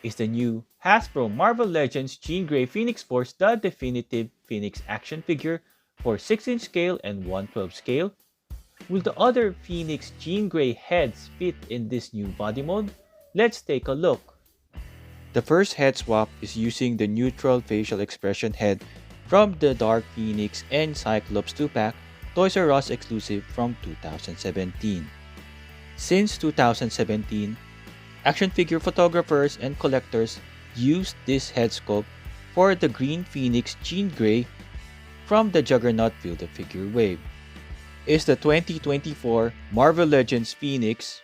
is the new Hasbro Marvel Legends Jean Grey Phoenix Force, the definitive Phoenix action figure for 6-inch scale and 1/12 scale. Will the other Phoenix Jean Grey heads fit in this new body mode? Let's take a look. The first head swap is using the neutral facial expression head from the Dark Phoenix and Cyclops 2-pack Toys R Us exclusive from 2017. Since 2017, action figure photographers and collectors used this head sculpt for the Green Phoenix Jean Grey from the Juggernaut Build-A-Figure wave. Is the 2024 Marvel Legends Phoenix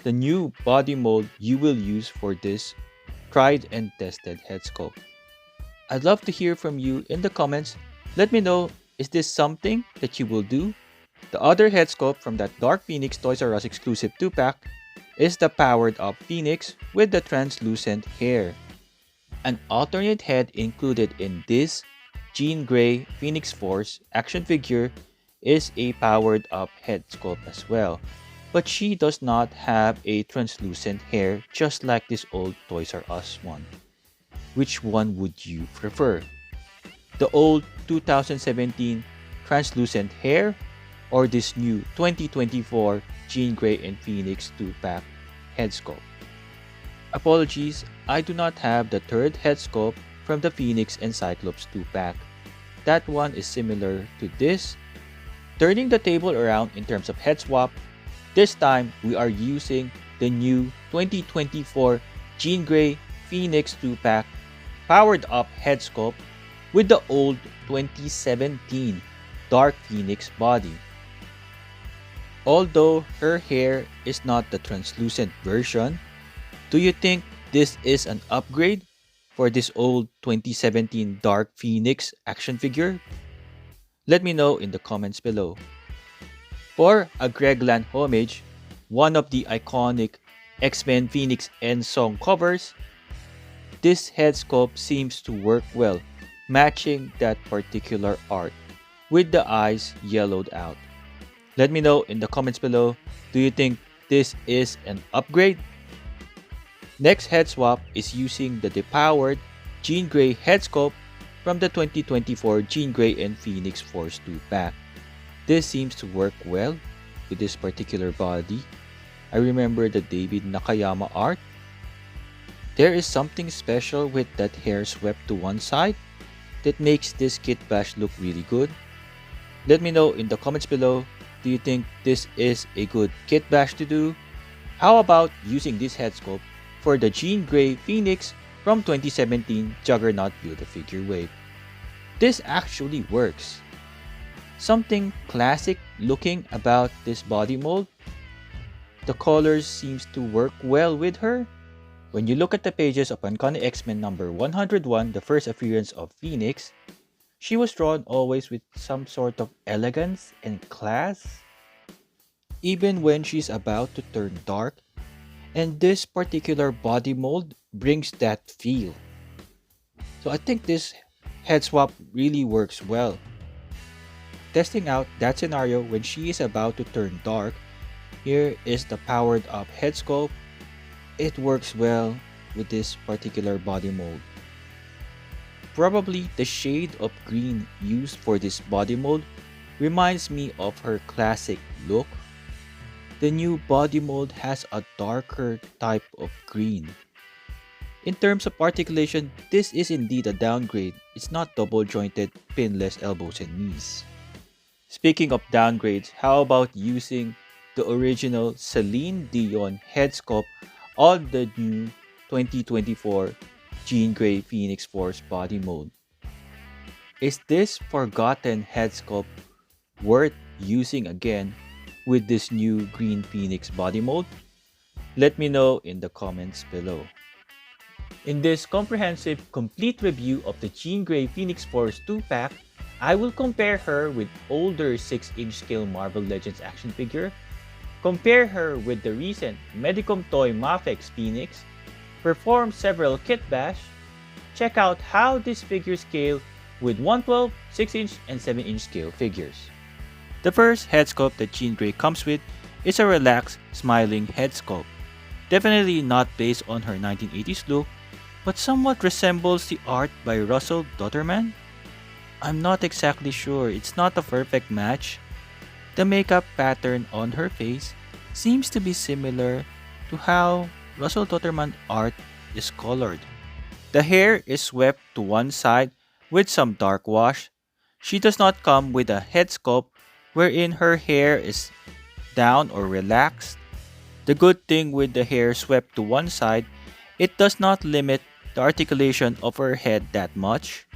the new body mold you will use for this tried and tested head sculpt? I'd love to hear from you in the comments. Let me know, is this something that you will do? The other head sculpt from that Dark Phoenix Toys R Us exclusive 2-pack is the powered up Phoenix with the translucent hair. An alternate head included in this Jean Grey Phoenix Force action figure is a powered up head sculpt as well, but she does not have a translucent hair just like this old Toys R Us one. Which one would you prefer? The old 2017 translucent hair or this new 2024 Jean Grey and Phoenix 2-pack head sculpt? Apologies, I do not have the third head sculpt from the Phoenix and Cyclops 2-pack. That one is similar to this. Turning the table around in terms of head swap, this time we are using the new 2024 Jean Grey Phoenix 2-pack powered up head sculpt with the old 2017 Dark Phoenix body. Although her hair is not the translucent version, do you think this is an upgrade for this old 2017 Dark Phoenix action figure? Let me know in the comments below. For a Greg Land homage, one of the iconic X-Men Phoenix end song covers, this head sculpt seems to work well, matching that particular art with the eyes yellowed out. Let me know in the comments below, do you think this is an upgrade? Next head swap is using the depowered Jean Grey head sculpt from the 2024 Jean Grey and Phoenix Force 2-pack. This seems to work well with this particular body. I remember the David Nakayama art. There is something special with that hair swept to one side that makes this kitbash look really good. Let me know in the comments below, do you think this is a good kitbash to do? How about using this head sculpt for the Jean Grey Phoenix from 2017 Juggernaut Build-A-Figure wave? This actually works. Something classic looking about this body mold. The colors seems to work well with her. When you look at the pages of Uncanny X-Men number 101, the first appearance of Phoenix, she was drawn always with some sort of elegance and class, even when she's about to turn dark, and this particular body mold brings that feel. So I think this head swap really works well. Testing out that scenario when she is about to turn dark, here is the powered up head sculpt. It works well with this particular body mold. Probably the shade of green used for this body mold reminds me of her classic look. The new body mold has a darker type of green. In terms of articulation, this is indeed a downgrade. It's not double jointed, pinless elbows and knees. Speaking of downgrades, how about using the original Celine Dion head sculpt on the new 2024 Jean Grey Phoenix Force body mold? Is this forgotten head sculpt worth using again with this new Green Phoenix body mold? Let me know in the comments below. In this comprehensive, complete review of the Jean Grey Phoenix Force 2-pack, I will compare her with older 6-inch scale Marvel Legends action figure, compare her with the recent Medicom Toy Mafex Phoenix, perform several kitbash, check out how this figure scale with 1/12, 6-inch, and 7-inch scale figures. The first head sculpt that Jean Grey comes with is a relaxed, smiling head sculpt. Definitely not based on her 1980s look, but somewhat resembles the art by Russell Dotterman. I'm not exactly sure, it's not a perfect match. The makeup pattern on her face seems to be similar to how Russell Dotterman art is colored. The hair is swept to one side with some dark wash. She does not come with a head sculpt wherein her hair is down or relaxed. The good thing with the hair swept to one side, it does not limit the articulation of her head that much.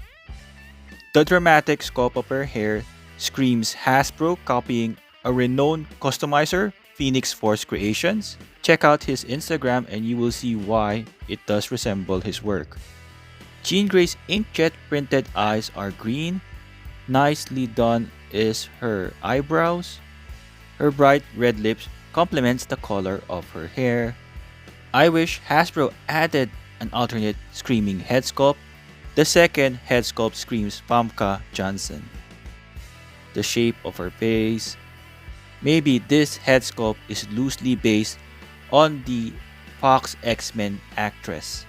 The dramatic scope of her hair screams Hasbro copying a renowned customizer, Phoenix Force Creations. Check out his Instagram and you will see why it does resemble his work. Jean Grey's inkjet printed eyes are green. Nicely done is her eyebrows. Her bright red lips complements the color of her hair. I wish Hasbro added an alternate screaming head sculpt. The second head sculpt screams Pamka Johnson. The shape of her face. Maybe this head sculpt is loosely based on the MAFEX X-men actress.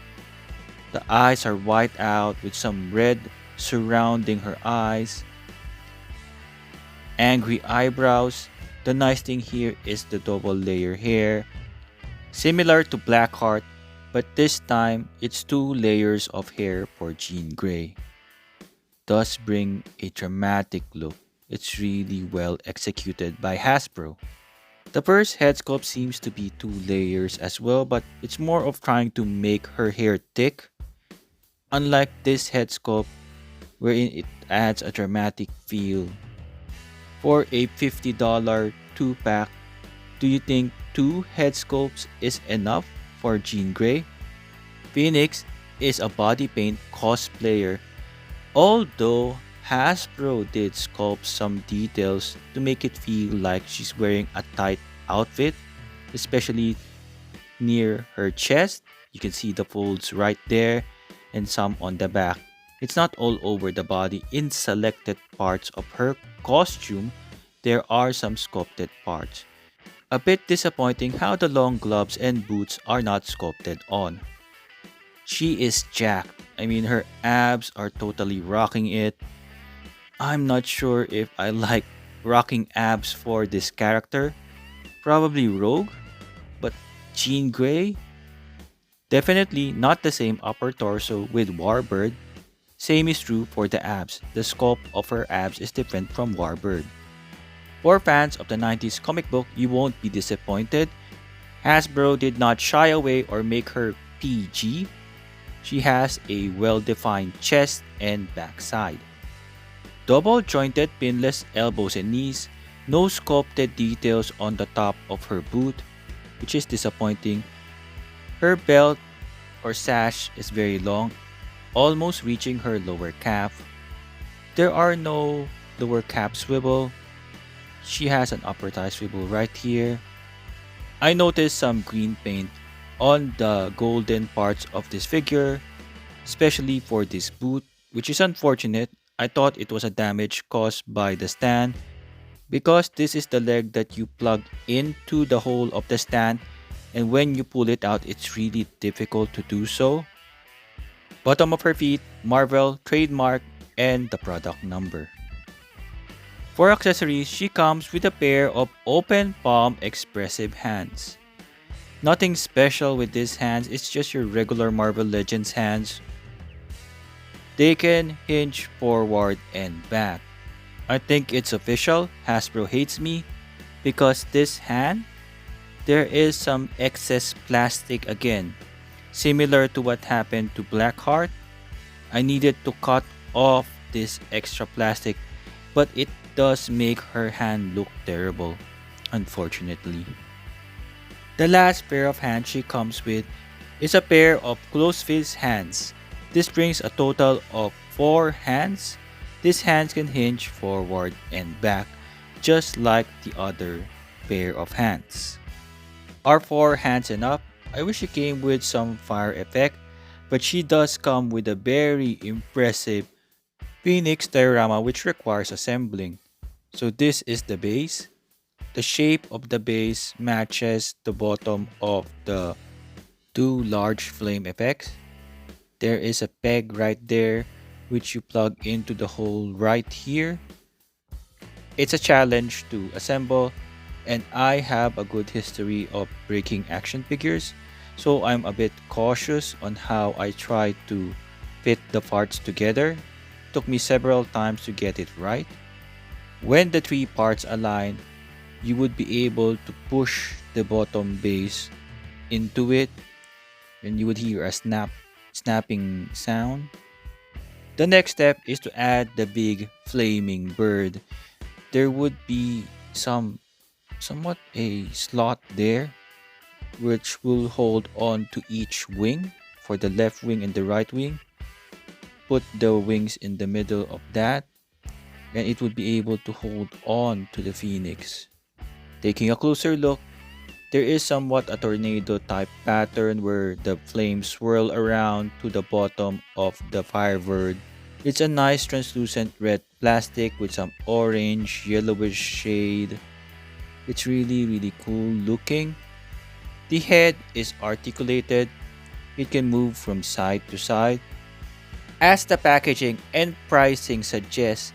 The eyes are white out with some red surrounding her eyes. Angry eyebrows. The nice thing here is the double layer hair. Similar to Blackheart, but this time it's two layers of hair for Jean Grey. Does bring a dramatic look. It's really well executed by Hasbro. The first head sculpt seems to be two layers as well, but it's more of trying to make her hair thick. Unlike this head sculpt, wherein it adds a dramatic feel. For a $50 two-pack, do you think two head sculpts is enough for Jean Grey? Phoenix is a body paint cosplayer, although Hasbro did sculpt some details to make it feel like she's wearing a tight outfit, especially near her chest. You can see the folds right there and some on the back. It's not all over the body. In selected parts of her costume, there are some sculpted parts. A bit disappointing how the long gloves and boots are not sculpted on. She is jacked. I mean, her abs are totally rocking it. I'm not sure if I like rocking abs for this character. Probably Rogue, but Jean Grey? Definitely not the same upper torso with Warbird. Same is true for the abs. The sculpt of her abs is different from Warbird. For fans of the 90s comic book, you won't be disappointed. Hasbro did not shy away or make her PG. She has a well-defined chest and backside. Double jointed pinless elbows and knees, no sculpted details on the top of her boot, which is disappointing. Her belt or sash is very long, almost reaching her lower calf. There are no lower calf swivel. She has an upper thigh swivel right here. I noticed some green paint on the golden parts of this figure, especially for this boot, which is unfortunate. I thought it was a damage caused by the stand because this is the leg that you plug into the hole of the stand, and when you pull it out, it's really difficult to do so. Bottom of her feet, Marvel, trademark, and the product number. For accessories, she comes with a pair of open palm expressive hands. Nothing special with these hands, it's just your regular Marvel Legends hands. They can hinge forward and back. I think it's official, Hasbro hates me, because this hand, there is some excess plastic again. Similar to what happened to Blackheart, I needed to cut off this extra plastic, but it does make her hand look terrible, unfortunately. The last pair of hands she comes with is a pair of close-fist hands. This brings a total of 4 hands. These hands can hinge forward and back, just like the other pair of hands. Are 4 hands enough? I wish she came with some fire effect, but she does come with a very impressive Phoenix diorama which requires assembling. So this is the base. The shape of the base matches the bottom of the 2 large flame effects. There is a peg right there which you plug into the hole right here. It's a challenge to assemble, and I have a good history of breaking action figures, so I'm a bit cautious on how I try to fit the parts together. Took me several times to get it right. When the three parts align, you would be able to push the bottom base into it, and you would hear a snapping sound. The next step is to add the big flaming bird. There would be somewhat a slot there which will hold on to each wing for the left wing and the right wing. Put the wings in the middle of that, and it would be able to hold on to the Phoenix. Taking a closer look, there is somewhat a tornado type pattern where the flames swirl around to the bottom of the Firebird. It's a nice translucent red plastic with some orange yellowish shade. It's really cool looking. The head is articulated. It can move from side to side. As the packaging and pricing suggest,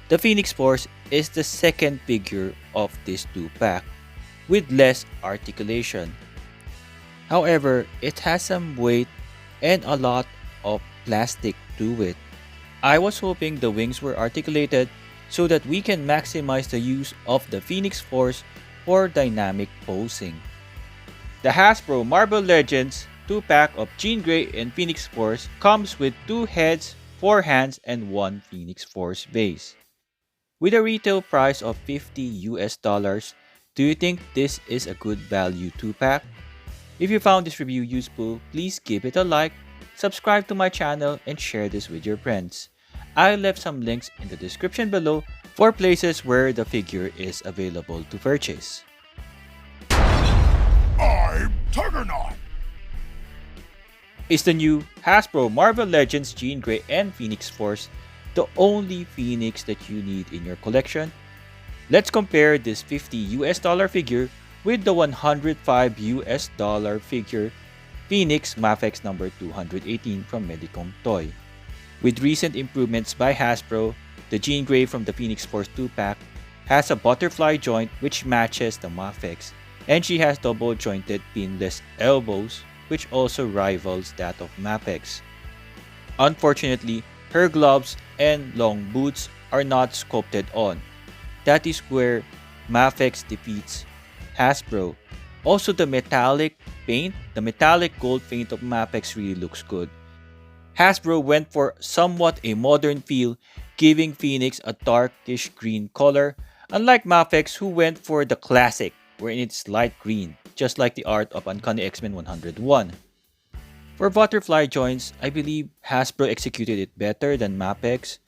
the Phoenix Force is the second figure of this 2-pack with less articulation. However, it has some weight and a lot of plastic to it. I was hoping the wings were articulated so that we can maximize the use of the Phoenix Force for dynamic posing. The Hasbro Marvel Legends 2-pack of Jean Grey and Phoenix Force comes with 2 heads, 4 hands, and 1 Phoenix Force base. With a retail price of $50, do you think this is a good value 2-pack? If you found this review useful, please give it a like, subscribe to my channel, and share this with your friends. I left some links in the description below for places where the figure is available to purchase. I'm Juggernaut! Is the new Hasbro Marvel Legends Jean Grey and Phoenix Force the only Phoenix that you need in your collection? Let's compare this $50 figure with the $105 figure Phoenix MAFEX number 218 from Medicom Toy. With recent improvements by Hasbro, the Jean Grey from the Phoenix Force 2-pack has a butterfly joint which matches the MAFEX, and she has double jointed pinless elbows which also rivals that of MAFEX. Unfortunately, her gloves and long boots are not sculpted on. That is where MAFEX defeats Hasbro. Also, the metallic paint, the metallic gold paint of MAFEX really looks good. Hasbro went for somewhat a modern feel, giving Phoenix a darkish green color, unlike MAFEX who went for the classic, wherein it's light green, just like the art of Uncanny X-Men 101. For butterfly joints, I believe Hasbro executed it better than MAFEX.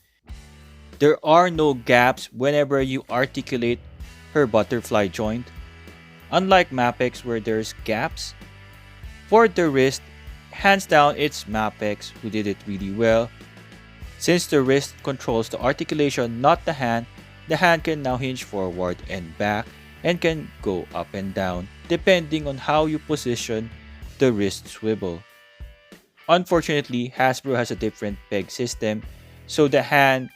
There are no gaps whenever you articulate her butterfly joint, unlike MAFEX where there's gaps. For the wrist, hands down it's MAFEX who did it really well. Since the wrist controls the articulation, not the hand can now hinge forward and back and can go up and down depending on how you position the wrist swivel. Unfortunately, Hasbro has a different peg system, so the hand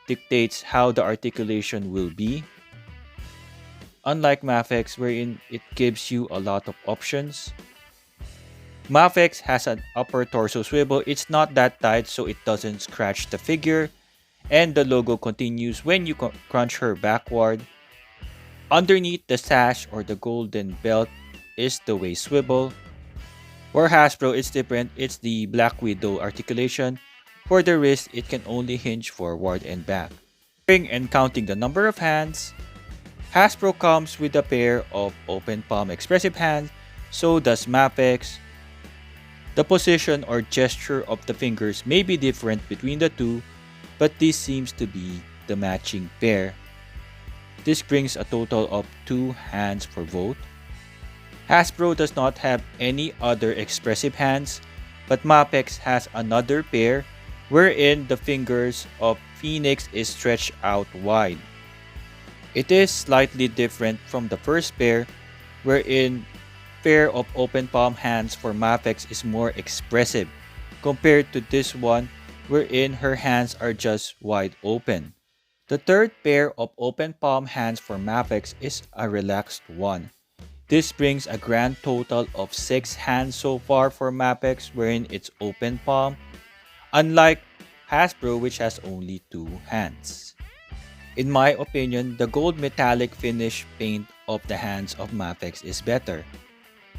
dictates how the articulation will be. Unlike MAFEX wherein it gives you a lot of options. MAFEX has an upper torso swivel. It's not that tight so it doesn't scratch the figure, and the logo continues when you crunch her backward. Underneath the sash or the golden belt is the waist swivel. For Hasbro, it's different. It's the Black Widow articulation. For the wrist, it can only hinge forward and back. And counting the number of hands, Hasbro comes with a pair of open palm expressive hands, so does MAFEX. The position or gesture of the fingers may be different between the two, but this seems to be the matching pair. This brings a total of 2 hands for both. Hasbro does not have any other expressive hands, but MAFEX has another pair wherein the fingers of Phoenix is stretched out wide. It is slightly different from the first pair, wherein pair of open palm hands for MAFEX is more expressive. compared to this one wherein her hands are just wide open. The third pair of open palm hands for MAFEX is a relaxed one. This brings a grand total of 6 hands so far for MAFEX wherein it's open palm, unlike Hasbro which has only 2 hands. In my opinion, the gold metallic finish paint of the hands of MAFEX is better.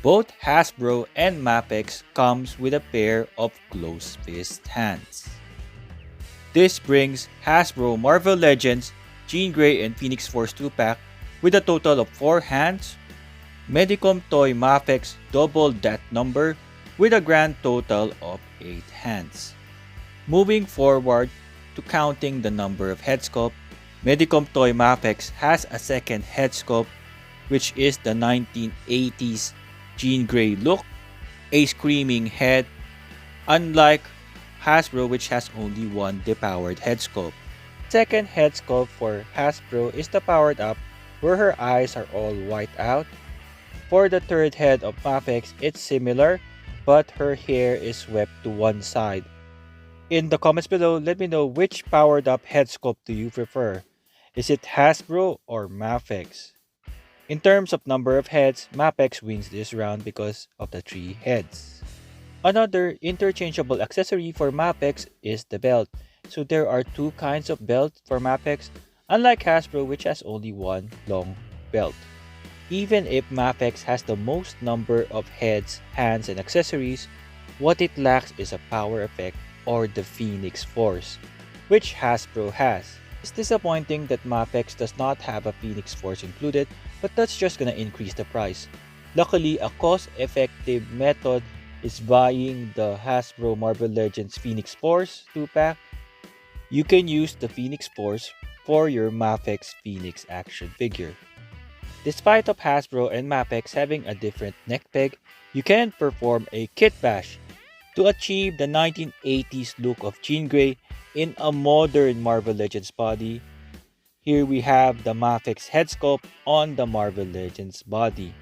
Both Hasbro and MAFEX comes with a pair of closed fist hands. This brings Hasbro Marvel Legends, Jean Grey and Phoenix Force 2-pack with a total of 4 hands. Medicom Toy Mafex doubled that number with a grand total of 8 hands. Moving forward to counting the number of head sculpt, Medicom Toy Mafex has a second head sculpt which is the 1980s Jean Grey look, a screaming head, unlike Hasbro which has only one depowered head sculpt. Second head sculpt for Hasbro is the powered up where her eyes are all white out. For the third head of MAFEX, it's similar but her hair is swept to one side. In the comments below, let me know which powered up head sculpt do you prefer. Is it Hasbro or MAFEX? In terms of number of heads, MAFEX wins this round because of the 3 heads. Another interchangeable accessory for MAFEX is the belt. So there are 2 kinds of belt for MAFEX, unlike Hasbro which has only one long belt. Even if MAFEX has the most number of heads, hands, and accessories, what it lacks is a power effect or the Phoenix Force, which Hasbro has. It's disappointing that MAFEX does not have a Phoenix Force included, but that's just gonna increase the price. Luckily, a cost-effective method is buying the Hasbro Marvel Legends Phoenix Force 2-pack. You can use the Phoenix Force for your MAFEX Phoenix action figure. Despite of Hasbro and MAFEX having a different neck peg, you can perform a kitbash to achieve the 1980s look of Jean Grey in a modern Marvel Legends body. Here we have the MAFEX head sculpt on the Marvel Legends body.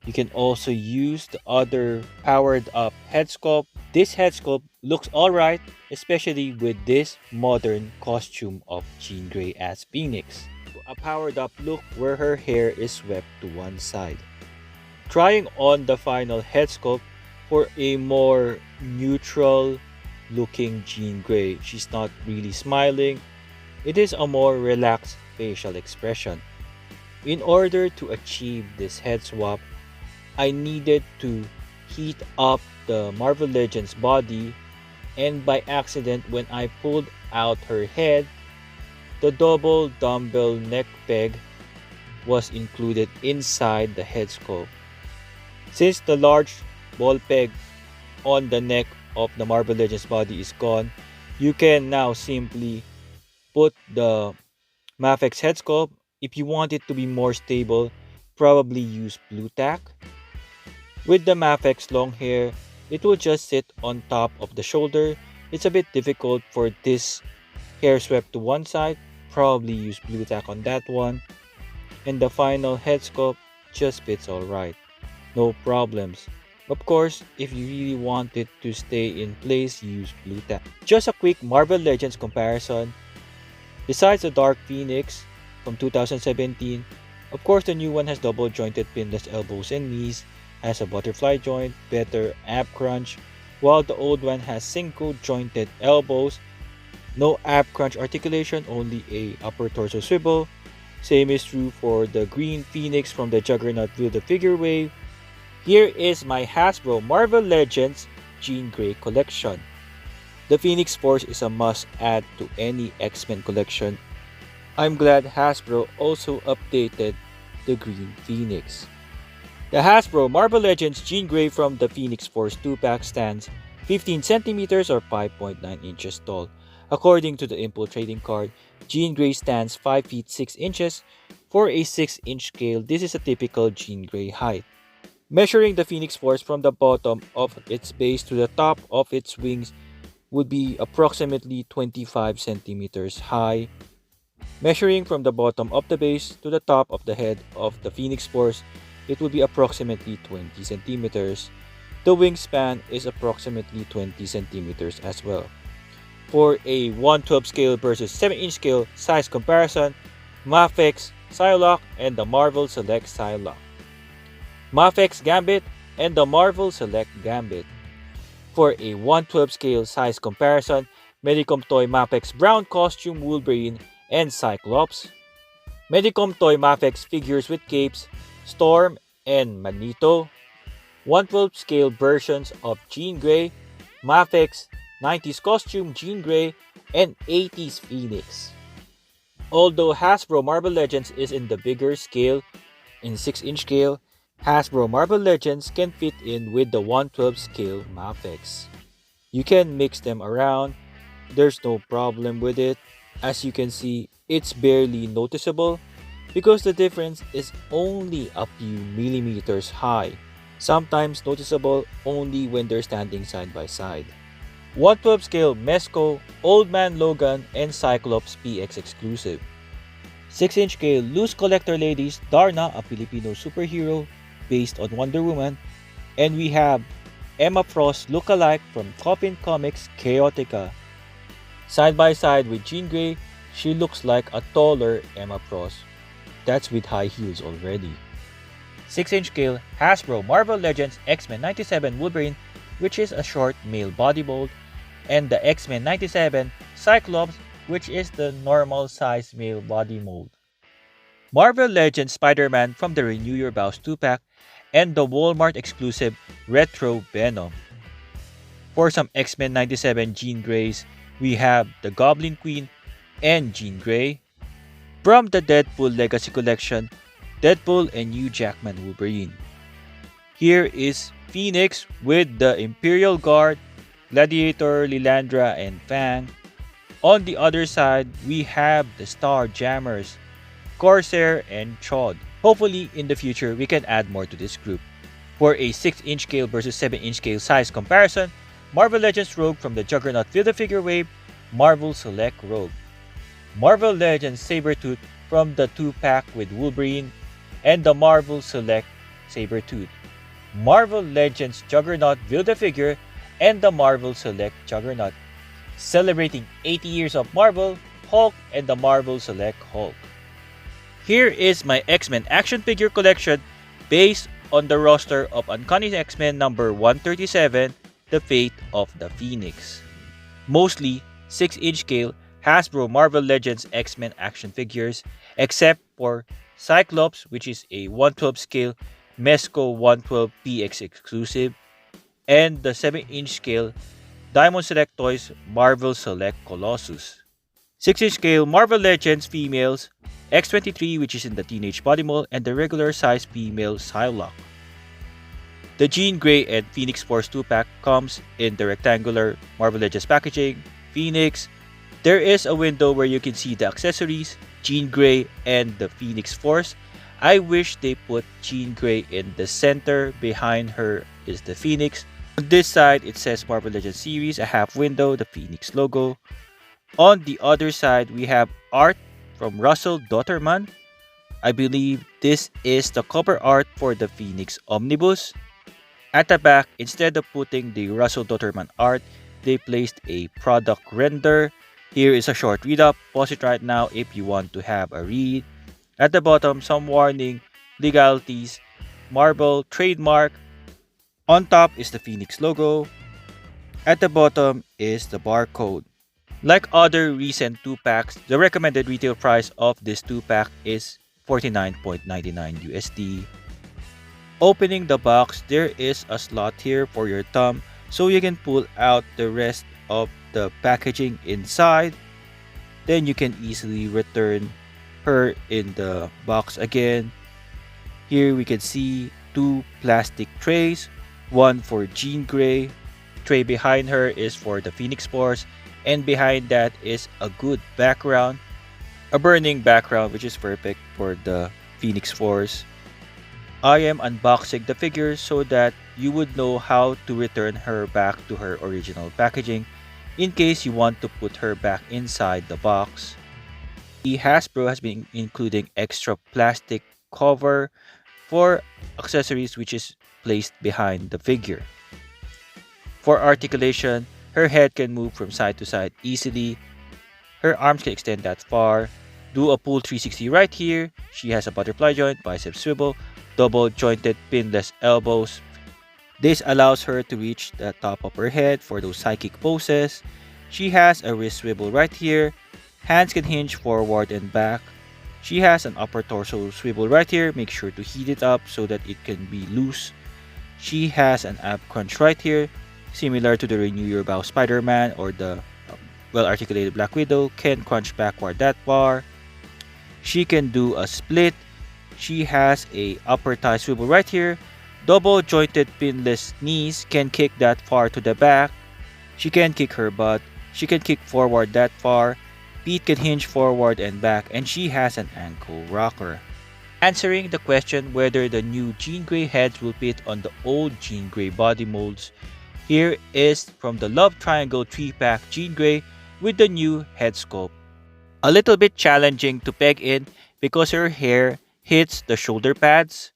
You can also use the other powered up head sculpt. This head sculpt looks alright, especially with this modern costume of Jean Grey as Phoenix. A powered up look where her hair is swept to one side. Trying on the final head sculpt for a more neutral looking Jean Grey. She's not really smiling. It is a more relaxed facial expression. In order to achieve this head swap, I needed to heat up the Marvel Legends body, and by accident when I pulled out her head, the double dumbbell neck peg was included inside the head sculpt. Since the large ball peg on the neck of the Marvel Legends body is gone, you can now simply put the MAFEX head sculpt. If you want it to be more stable, probably use blue tack. With the MAFEX long hair, it will just sit on top of the shoulder. It's a bit difficult for this hair swept to one side. Probably use blue tack on that one. And the final head sculpt just fits alright. No problems. Of course, if you really want it to stay in place, use blue tack. Just a quick Marvel Legends comparison. Besides the Dark Phoenix from 2017, of course the new one has double jointed pinless elbows and knees, has a butterfly joint, better ab crunch, while the old one has single jointed elbows, no ab crunch articulation, only a upper torso swivel. Same is true for the green Phoenix from the Juggernaut Build a Figure Wave. Here is my Hasbro Marvel Legends Jean Grey collection. The Phoenix Force is a must-add to any X-Men collection. I'm glad Hasbro also updated the Green Phoenix. The Hasbro Marvel Legends Jean Grey from the Phoenix Force 2-pack stands 15 centimeters or 5.9 inches tall. According to the infiltrating card, Jean Grey stands 5 feet 6 inches. For a 6-inch scale, this is a typical Jean Grey height. Measuring the Phoenix Force from the bottom of its base to the top of its wings would be approximately 25 centimeters high. Measuring from the bottom of the base to the top of the head of the Phoenix Force, it would be approximately 20 centimeters. The wingspan is approximately 20 centimeters as well. For a 1/12 scale versus 7-inch scale size comparison, MAFEX Psylocke and the Marvel Select Psylocke. MAFEX Gambit and the Marvel Select Gambit. For a 1/12 scale size comparison, Medicom Toy Mafex Brown Costume Wolverine and Cyclops. Medicom Toy Mafex figures with capes, Storm and Magneto. 1/12 scale versions of Jean Grey, Mafex 90s costume Jean Grey, and 80s Phoenix. Although Hasbro Marvel Legends is in the bigger scale, in 6-inch scale, Hasbro Marvel Legends can fit in with the 1/12 scale Mafex. You can mix them around, there's no problem with it. As you can see, it's barely noticeable because the difference is only a few millimeters high, sometimes noticeable only when they're standing side by side. 1/12 scale Mezco, Old Man Logan, and Cyclops PX exclusive. 6-inch scale Loose Collector Ladies, Darna, a Filipino superhero based on Wonder Woman, and we have Emma Frost lookalike from Coffin Comics Chaotica. Side by side with Jean Grey, she looks like a taller Emma Frost. That's with high heels already. 6-inch scale Hasbro Marvel Legends X-Men 97 Wolverine, which is a short male body mold, and the X-Men 97 Cyclops, which is the normal size male body mold. Marvel Legends Spider-Man from the Renew Your Vows 2-pack, and the Walmart exclusive Retro Venom. For some X-Men 97 Jean Greys, we have the Goblin Queen and Jean Grey. From the Deadpool Legacy Collection, Deadpool and Hugh Jackman Wolverine. Here is Phoenix with the Imperial Guard, Gladiator, Lilandra, and Fang. On the other side, we have the Star Jammers, Corsair, and Chod. Hopefully, in the future, we can add more to this group. For a 6-inch scale versus 7-inch scale size comparison, Marvel Legends Rogue from the Juggernaut Build-A-Figure Wave, Marvel Select Rogue. Marvel Legends Sabretooth from the 2-pack with Wolverine, and the Marvel Select Sabretooth. Marvel Legends Juggernaut Build-A-Figure and the Marvel Select Juggernaut. Celebrating 80 years of Marvel, Hulk, and the Marvel Select Hulk. Here is my X-Men action figure collection based on the roster of Uncanny X-Men number 137, The Fate of the Phoenix. Mostly 6-inch scale Hasbro Marvel Legends X-Men action figures, except for Cyclops, which is a 1/12 scale Mezco 112 PX exclusive, and the 7-inch scale Diamond Select Toys Marvel Select Colossus. 6-inch scale Marvel Legends females, X-23, which is in the teenage body mold, and the regular size female Psylocke. The Jean Grey and Phoenix Force 2-pack comes in the rectangular Marvel Legends packaging. Phoenix, there is a window where you can see the accessories, Jean Grey, and the Phoenix Force. I wish they put Jean Grey in the center. Behind her is the Phoenix. On this side, it says Marvel Legends Series, a half window, the Phoenix logo. On the other side, we have art from Russell Dotterman. I believe this is the cover art for the Phoenix Omnibus. At the back, instead of putting the Russell Dotterman art, they placed a product render. Here is a short read-up. Pause it right now if you want to have a read. At the bottom, some warning, legalities, Marvel trademark. On top is the Phoenix logo. At the bottom is the barcode. Like other recent 2-packs, the recommended retail price of this 2-pack is $49.99 USD. Opening the box, there is a slot here for your thumb so you can pull out the rest of the packaging inside. Then you can easily return her in the box again. Here we can see 2 plastic trays, one for Jean Grey. Tray behind her is for the Phoenix Force, and behind that is a good background, a burning background, which is perfect for the Phoenix Force. I am unboxing the figure so that you would know how to return her back to her original packaging in case you want to put her back inside the box. The Hasbro has been including extra plastic cover for accessories which is placed behind the figure. For articulation, her head can move from side to side easily. Her arms can extend that far. Do a pull 360 right here. She has a butterfly joint, bicep swivel, double jointed pinless elbows. This allows her to reach the top of her head for those psychic poses. She has a wrist swivel right here. Hands can hinge forward and back. She has an upper torso swivel right here. Make sure to heat it up so that it can be loose. She has an ab crunch right here, similar to the Renew Your Bow Spider-Man or the well-articulated Black Widow. Can crunch backward that far. She can do a split. She has a upper thigh swivel right here. Double jointed pinless knees, can kick that far to the back. She can kick her butt. She can kick forward that far. Feet can hinge forward and back, and she has an ankle rocker. Answering the question whether the new Jean Grey heads will fit on the old Jean Grey body molds, here is from the Love Triangle 3-pack Jean Grey with the new head sculpt. A little bit challenging to peg in because her hair hits the shoulder pads,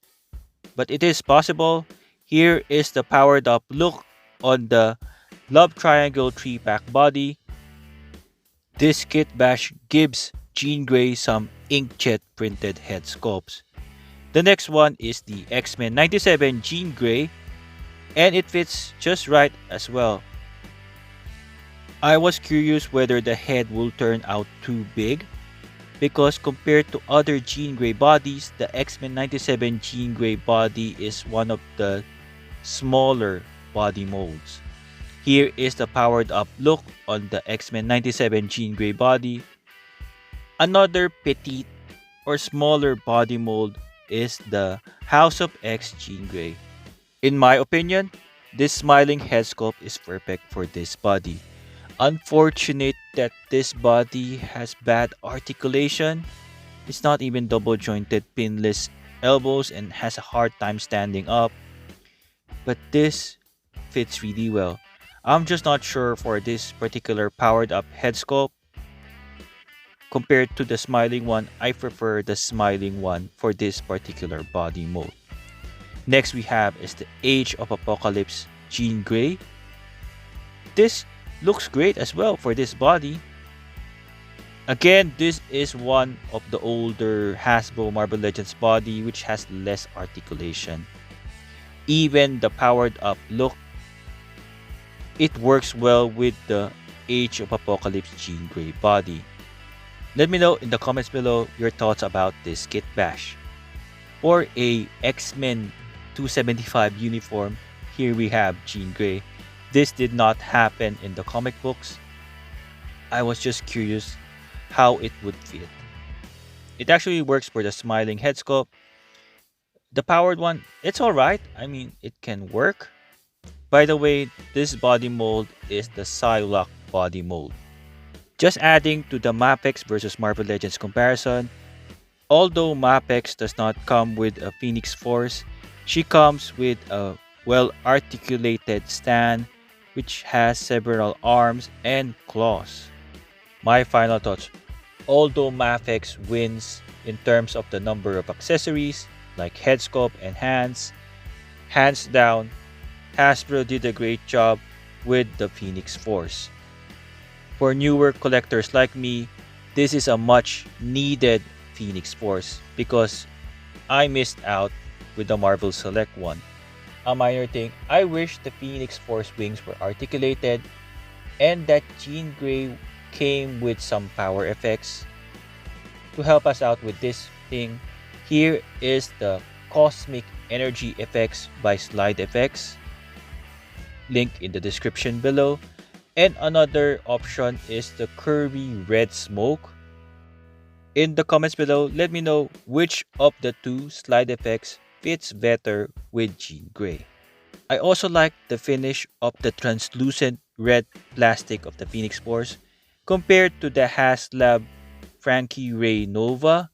but it is possible. Here is the powered up look on the Love Triangle 3-pack body. This kit bash gives Jean Grey some inkjet printed head sculpts. The next one is the X-Men 97 Jean Grey, and it fits just right as well. I was curious whether the head will turn out too big, because compared to other Jean Grey bodies, the X-Men 97 Jean Grey body is one of the smaller body molds. Here is the powered up look on the X-Men 97 Jean Grey body. Another petite or smaller body mold is the House of X Jean Grey. In my opinion, this smiling head sculpt is perfect for this body. Unfortunate that this body has bad articulation. It's not even double jointed pinless elbows and has a hard time standing up. But this fits really well. I'm just not sure for this particular powered up head sculpt. Compared to the smiling one, I prefer the smiling one for this particular body mold. Next we have is the Age of Apocalypse Jean Grey. This looks great as well for this body. Again, this is one of the older Hasbro Marvel Legends body which has less articulation. Even the powered up look, it works well with the Age of Apocalypse Jean Grey body. Let me know in the comments below your thoughts about this kit bash. For a X-Men 275 uniform, here we have Jean Grey. This did not happen in the comic books. I was just curious how it would fit. It actually works for the smiling head sculpt. The powered one, it's alright. I mean, it can work. By the way, this body mold is the Psylocke body mold. Just adding to the MAFEX versus Marvel Legends comparison, although MAFEX does not come with a Phoenix Force, she comes with a well-articulated stand which has several arms and claws. My final thoughts, although MAFEX wins in terms of the number of accessories like head sculpt and hands down, Hasbro did a great job with the Phoenix Force. For newer collectors like me, this is a much needed Phoenix Force because I missed out with the Marvel Select one. A minor thing, I wish the Phoenix Force wings were articulated and that Jean Grey came with some power effects. To help us out with this thing, here is the Cosmic Energy Effects by Slide Effects. Link in the description below. And another option is the Curvy Red Smoke. In the comments below, let me know which of the two slide effects fits better with Jean Grey. I also like the finish of the translucent red plastic of the Phoenix Force compared to the HasLab Frankie Ray Nova.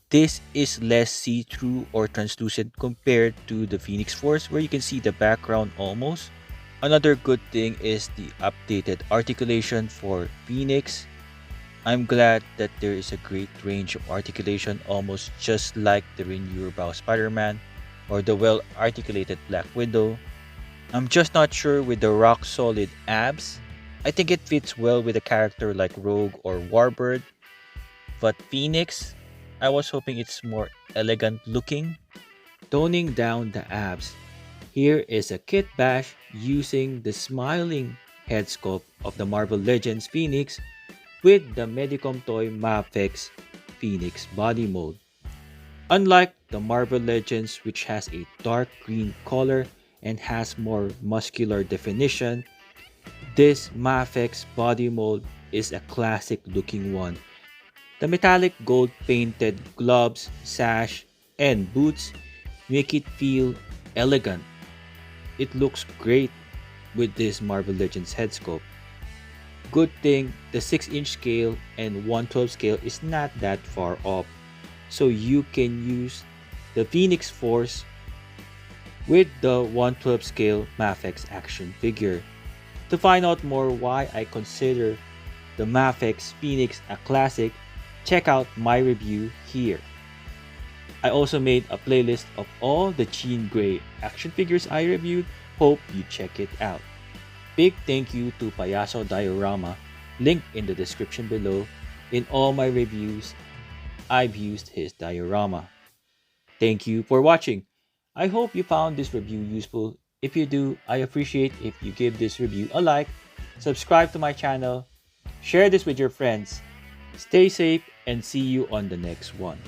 This is less see-through or translucent compared to the Phoenix Force where you can see the background almost. Another good thing is the updated articulation for Phoenix. I'm glad that there is a great range of articulation, almost just like the Renew Your Bow Spider-Man or the well-articulated Black Widow. I'm just not sure with the rock solid abs. I think it fits well with a character like Rogue or Warbird, but Phoenix, I was hoping it's more elegant looking. Toning down the abs, here is a kit bash using the smiling head sculpt of the Marvel Legends Phoenix with the Medicom Toy Mafex Phoenix body mold. Unlike the Marvel Legends, which has a dark green color and has more muscular definition, this Mafex body mold is a classic looking one. The metallic gold painted gloves, sash, and boots make it feel elegant. It looks great with this Marvel Legends head sculpt. Good thing the 6-inch scale and 1/12 scale is not that far off, so you can use the Phoenix Force with the 1/12 scale MAFEX action figure. To find out more why I consider the MAFEX Phoenix a classic, check out my review here. I also made a playlist of all the Jean Grey action figures I reviewed. Hope you check it out. Big thank you to Payaso Diorama, linked in the description below. In all my reviews, I've used his diorama. Thank you for watching. I hope you found this review useful. If you do, I appreciate if you give this review a like, subscribe to my channel, share this with your friends. Stay safe and see you on the next one.